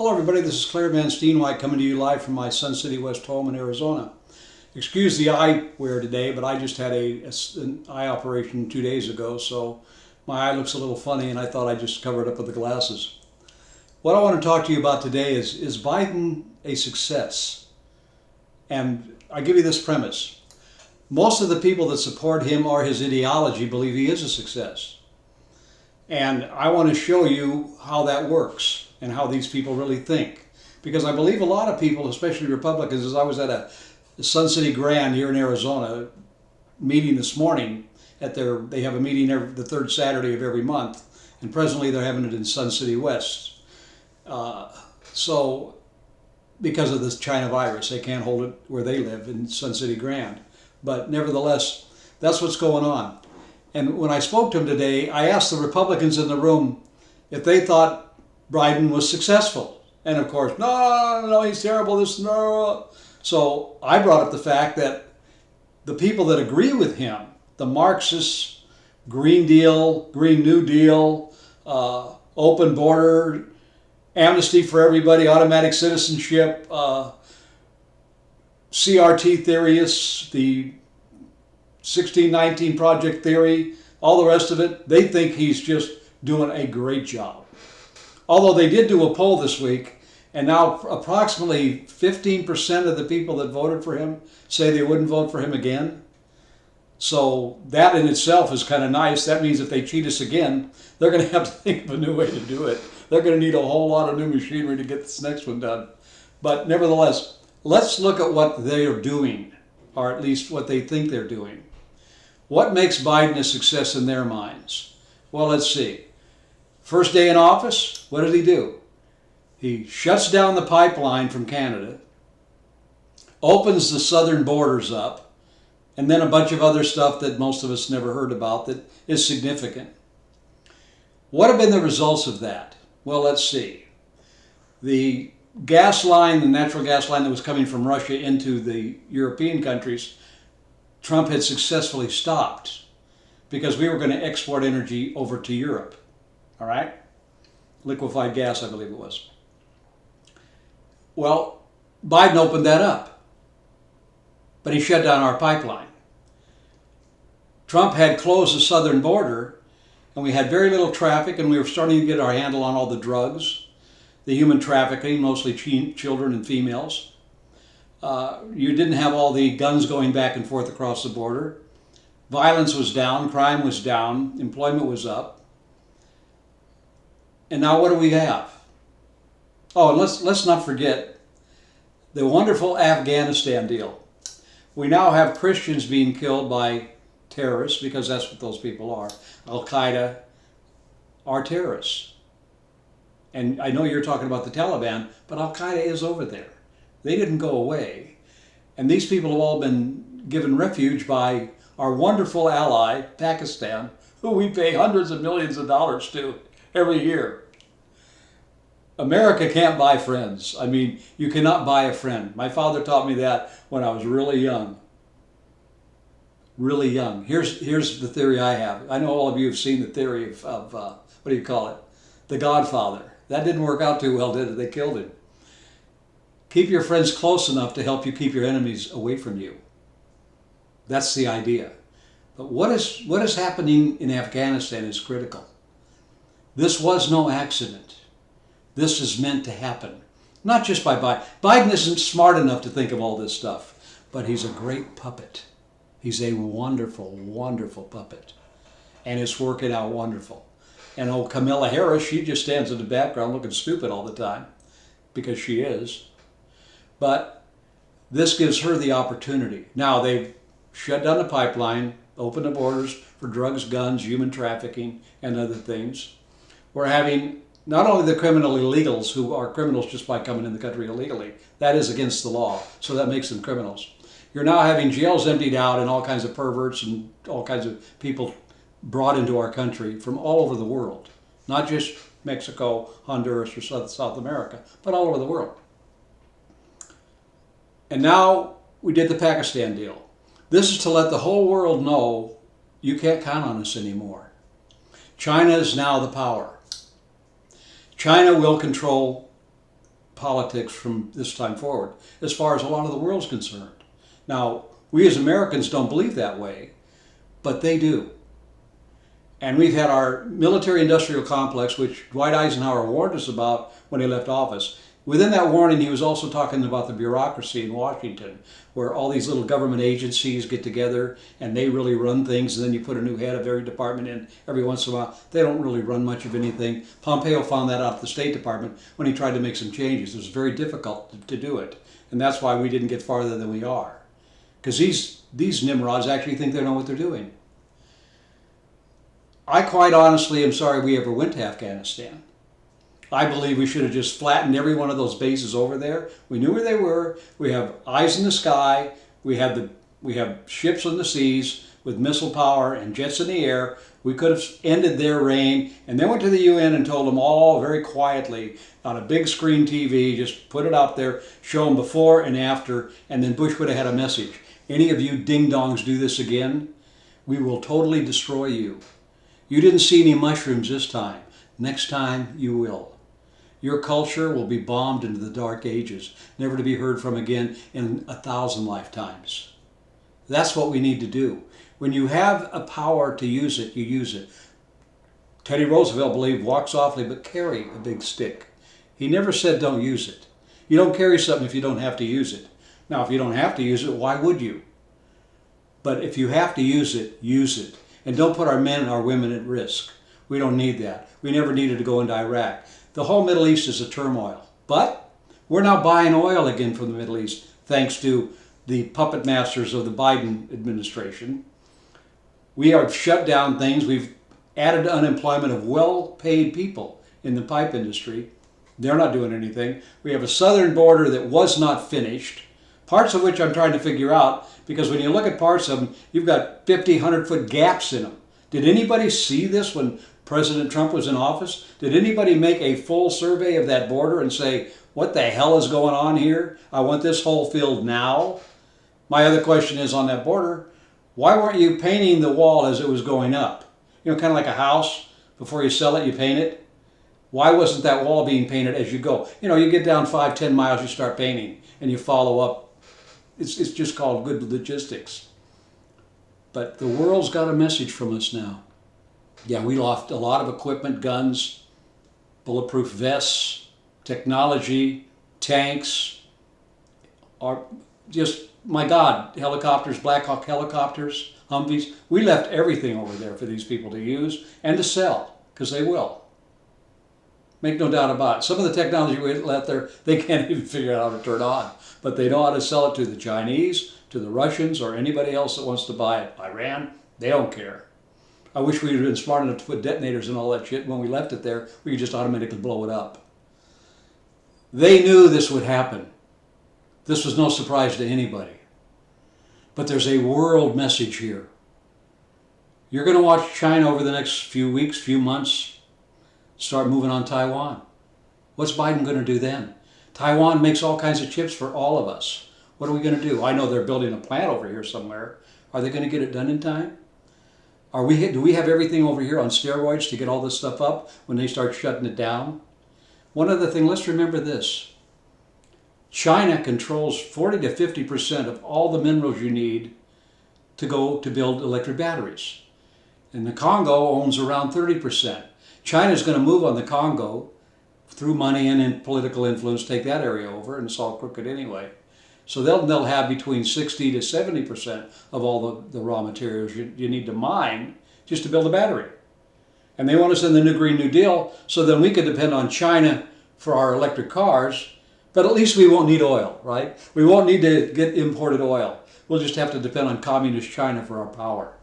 Hello everybody, this is Claire Van Steenwyk coming to you live from my Sun City West home in Arizona. Excuse the eyewear today, but I just had an eye operation 2 days ago, so my eye looks a little funny and I thought I'd just cover it up with the glasses. What I want to talk to you about today is Biden a success? And I give you this premise. Most of the people that support him or his ideology believe he is a success. And I want to show you how that works and how these people really think. Because I believe a lot of people, especially Republicans, as I was at a Sun City Grand here in Arizona meeting this morning, they have a meeting the third Saturday of every month, and presently they're having it in Sun City West. So because of this China virus, they can't hold it where they live in Sun City Grand. But nevertheless, that's what's going on. And when I spoke to him today, I asked the Republicans in the room if they thought Biden was successful. And of course, no, he's terrible, no. So I brought up the fact that the people that agree with him, the Marxists, Green Deal, Green New Deal, open border, amnesty for everybody, automatic citizenship, CRT theorists, the 1619 Project Theory, all the rest of it, they think he's just doing a great job. Although they did do a poll this week, and now approximately 15% of the people that voted for him say they wouldn't vote for him again. So that in itself is kind of nice. That means if they cheat us again, they're going to have to think of a new way to do it. They're going to need a whole lot of new machinery to get this next one done. But nevertheless, let's look at what they are doing, or at least what they think they're doing. What makes Biden a success in their minds? Well, let's see. First day in office, what did he do? He shuts down the pipeline from Canada, opens the southern borders up, and then a bunch of other stuff that most of us never heard about that is significant. What have been the results of that? Well, let's see. The gas line, the natural gas line that was coming from Russia into the European countries, Trump had successfully stopped because we were going to export energy over to Europe. All right? Liquefied gas, I believe it was. Well, Biden opened that up, but he shut down our pipeline. Trump had closed the southern border, and we had very little traffic, and we were starting to get our handle on all the drugs, the human trafficking, mostly children and females. You didn't have all the guns going back and forth across the border. Violence was down, crime was down, employment was up. And now what do we have? Oh, and let's not forget the wonderful Afghanistan deal. We now have Christians being killed by terrorists, because that's what those people are. Al-Qaeda are terrorists. And I know you're talking about the Taliban, but Al-Qaeda is over there. They didn't go away. And these people have all been given refuge by our wonderful ally, Pakistan, who we pay hundreds of millions of dollars to every year. America can't buy friends. I mean, you cannot buy a friend. My father taught me that when I was really young. Really young. Here's the theory I have. I know all of you have seen the theory of what do you call it? The Godfather. That didn't work out too well, did it? They killed him. Keep your friends close enough to help you keep your enemies away from you. That's the idea. But what is happening in Afghanistan is critical. This was no accident. This is meant to happen. Not just by Biden. Biden isn't smart enough to think of all this stuff, but he's a great puppet. He's a wonderful, wonderful puppet. And it's working out wonderful. And old Kamala Harris, she just stands in the background looking stupid all the time, because she is. But this gives her the opportunity. Now they've shut down the pipeline, opened the borders for drugs, guns, human trafficking, and other things. We're having not only the criminal illegals, who are criminals just by coming in the country illegally. That is against the law, so that makes them criminals. You're now having jails emptied out and all kinds of perverts and all kinds of people brought into our country from all over the world. Not just Mexico, Honduras, or South America, but all over the world. And now we did the Pakistan deal. This is to let the whole world know you can't count on us anymore. China is now the power. China will control politics from this time forward, as far as a lot of the world's concerned. Now, we as Americans don't believe that way, but they do. And we've had our military-industrial complex, which Dwight Eisenhower warned us about when he left office. Within that warning, he was also talking about the bureaucracy in Washington, where all these little government agencies get together and they really run things, and then you put a new head of every department in every once in a while. They don't really run much of anything. Pompeo found that out at the State Department when he tried to make some changes. It was very difficult to do it, and that's why we didn't get farther than we are. Because these Nimrods actually think they know what they're doing. I quite honestly am sorry we ever went to Afghanistan. I believe we should have just flattened every one of those bases over there. We knew where they were. We have eyes in the sky. We have ships on the seas with missile power and jets in the air. We could have ended their reign and then went to the UN and told them all very quietly on a big screen TV, just put it out there, show them before and after, and then Bush would have had a message. Any of you ding-dongs do this again, we will totally destroy you. You didn't see any mushrooms this time. Next time you will. Your culture will be bombed into the dark ages, never to be heard from again in 1,000 lifetimes. That's what we need to do. When you have a power to use it, you use it. Teddy Roosevelt believed, walk softly, but carry a big stick. He never said don't use it. You don't carry something if you don't have to use it. Now, if you don't have to use it, why would you? But if you have to use it, use it. And don't put our men and our women at risk. We don't need that. We never needed to go into Iraq. The whole Middle East is a turmoil. But we're now buying oil again from the Middle East, thanks to the puppet masters of the Biden administration. We have shut down things. We've added unemployment of well-paid people in the pipe industry. They're not doing anything. We have a southern border that was not finished, parts of which I'm trying to figure out, because when you look at parts of them, you've got 50, 100-foot gaps in them. Did anybody see this when President Trump was in office? Did anybody make a full survey of that border and say, what the hell is going on here? I want this whole field now. My other question is on that border, why weren't you painting the wall as it was going up? You know, kind of like a house, before you sell it, you paint it. Why wasn't that wall being painted as you go? You know, you get down 5, 10 miles, you start painting, and you follow up. It's just called good logistics. But the world's got a message from us now. Yeah, we lost a lot of equipment, guns, bulletproof vests, technology, tanks, or just, my God, helicopters, Black Hawk helicopters, Humvees. We left everything over there for these people to use and to sell, because they will. Make no doubt about it. Some of the technology we left there, they can't even figure out how to turn on. But they know how to sell it to the Chinese, to the Russians, or anybody else that wants to buy it. Iran, they don't care. I wish we'd been smart enough to put detonators and all that shit. When we left it there, we could just automatically blow it up. They knew this would happen. This was no surprise to anybody. But there's a world message here. You're going to watch China over the next few weeks, few months, start moving on Taiwan. What's Biden going to do then? Taiwan makes all kinds of chips for all of us. What are we going to do? I know they're building a plant over here somewhere. Are they going to get it done in time? Do we have everything over here on steroids to get all this stuff up when they start shutting it down? One other thing, let's remember this. China controls 40 to 50% of all the minerals you need to go to build electric batteries. And the Congo owns around 30%. China's going to move on the Congo through money and in political influence, take that area over, and it's all crooked anyway. So they'll have between 60 to 70% of all the raw materials you need to mine just to build a battery. And they want us in the new Green New Deal, so then we could depend on China for our electric cars, but at least we won't need oil, right? We won't need to get imported oil. We'll just have to depend on communist China for our power.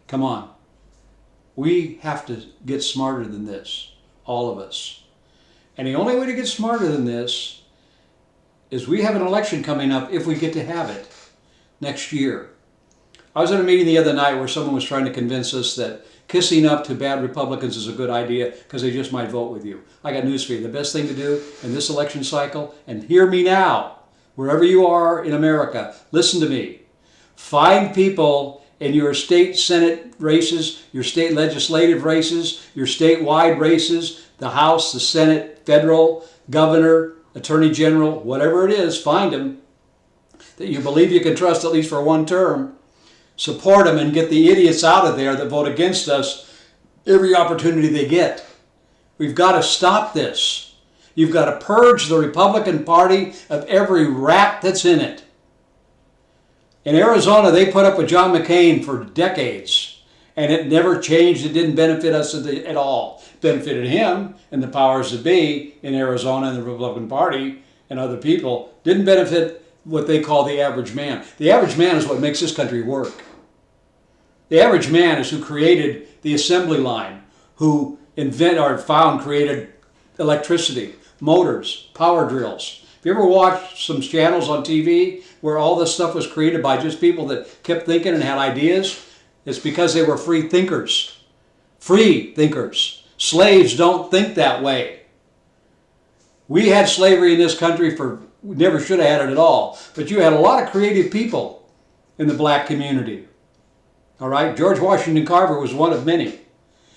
Come on. We have to get smarter than this, all of us. And the only way to get smarter than this is we have an election coming up, if we get to have it, next year. I was at a meeting the other night where someone was trying to convince us that kissing up to bad Republicans is a good idea because they just might vote with you. I got news for you. The best thing to do in this election cycle, and hear me now, wherever you are in America, listen to me. Find people in your state Senate races, your state legislative races, your statewide races, the House, the Senate, federal, governor, attorney general, whatever it is, find them that you believe you can trust at least for one term, support them and get the idiots out of there that vote against us every opportunity they get. We've got to stop this. You've got to purge the Republican Party of every rat that's in it. In Arizona, they put up with John McCain for decades, and it never changed. It didn't benefit us at all. It benefited him and the powers that be in Arizona and the Republican Party and other people. Didn't benefit what they call the average man. The average man is what makes this country work. The average man is who created the assembly line, who created electricity, motors, power drills. Have you ever watched some channels on TV where all this stuff was created by just people that kept thinking and had ideas? It's because they were free thinkers. Free thinkers. Slaves don't think that way. We had slavery in this country we never should have had it at all. But you had a lot of creative people in the black community. All right? George Washington Carver was one of many.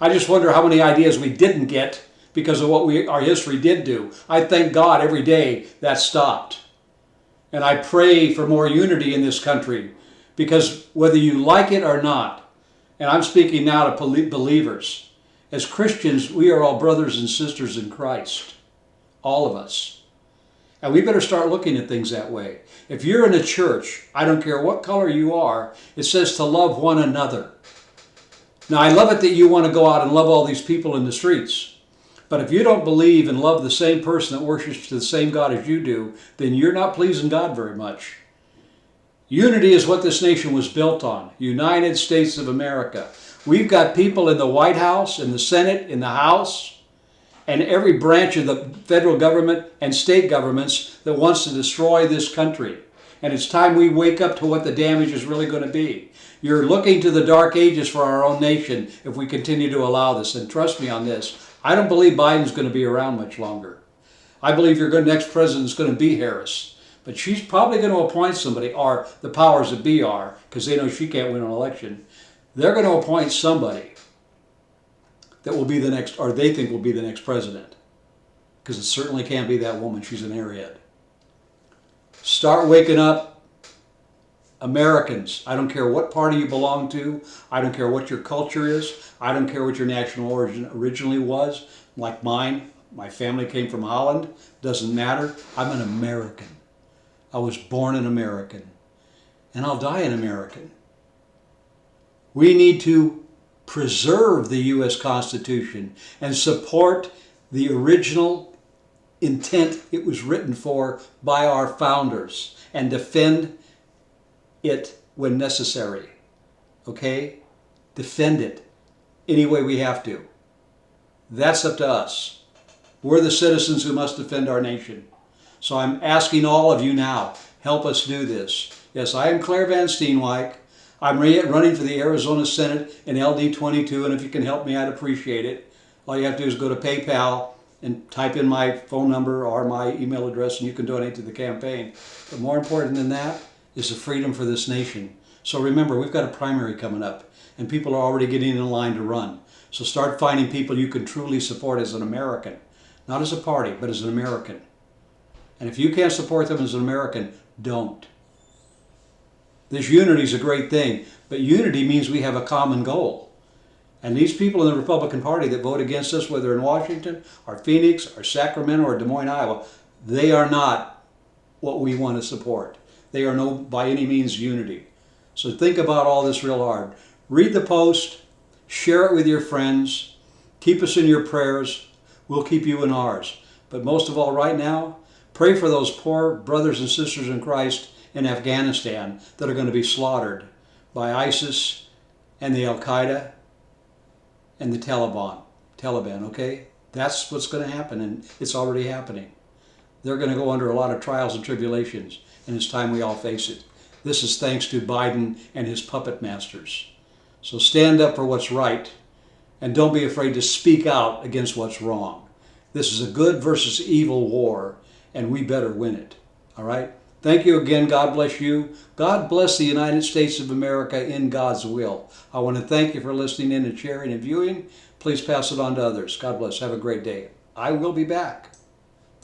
I just wonder how many ideas we didn't get because of what our history did do. I thank God every day that stopped. And I pray for more unity in this country because whether you like it or not, and I'm speaking now to believers, as Christians, we are all brothers and sisters in Christ. All of us. And we better start looking at things that way. If you're in a church, I don't care what color you are, it says to love one another. Now, I love it that you want to go out and love all these people in the streets. But if you don't believe and love the same person that worships the same God as you do, then you're not pleasing God very much. Unity is what this nation was built on. United States of America. We've got people in the White House, in the Senate, in the House, and every branch of the federal government and state governments that wants to destroy this country. And it's time we wake up to what the damage is really going to be. You're looking to the dark ages for our own nation if we continue to allow this. And trust me on this, I don't believe Biden's going to be around much longer. I believe your next president is going to be Harris. But she's probably going to appoint somebody, or the powers that be are, because they know she can't win an election. They're going to appoint somebody that will be the next, or they think will be the next president. Because it certainly can't be that woman. She's an airhead. Start waking up, Americans. I don't care what party you belong to. I don't care what your culture is. I don't care what your national origin originally was. Like mine, my family came from Holland. Doesn't matter. I'm an American. I was born an American. And I'll die an American. We need to preserve the U.S. Constitution and support the original intent it was written for by our founders and defend it when necessary. Okay? Defend it any way we have to. That's up to us. We're the citizens who must defend our nation. So I'm asking all of you now, help us do this. Yes, I am Claire Van Steenwyk. I'm running for the Arizona Senate in LD22, and if you can help me, I'd appreciate it. All you have to do is go to PayPal and type in my phone number or my email address, and you can donate to the campaign. But more important than that is the freedom for this nation. So remember, we've got a primary coming up, and people are already getting in line to run. So start finding people you can truly support as an American. Not as a party, but as an American. And if you can't support them as an American, don't. This unity is a great thing, but unity means we have a common goal. And these people in the Republican Party that vote against us, whether in Washington, or Phoenix, or Sacramento, or Des Moines, Iowa, they are not what we want to support. They are no, by any means, unity. So think about all this real hard. Read the post, share it with your friends, keep us in your prayers, we'll keep you in ours. But most of all right now, pray for those poor brothers and sisters in Christ in Afghanistan that are going to be slaughtered by ISIS and the Al-Qaeda and the Taliban, okay? That's what's going to happen, and it's already happening. They're going to go under a lot of trials and tribulations, and it's time we all face it. This is thanks to Biden and his puppet masters. So stand up for what's right, and don't be afraid to speak out against what's wrong. This is a good versus evil war, and we better win it, all right? Thank you again. God bless you. God bless the United States of America in God's will. I want to thank you for listening in and sharing and viewing. Please pass it on to others. God bless. Have a great day. I will be back.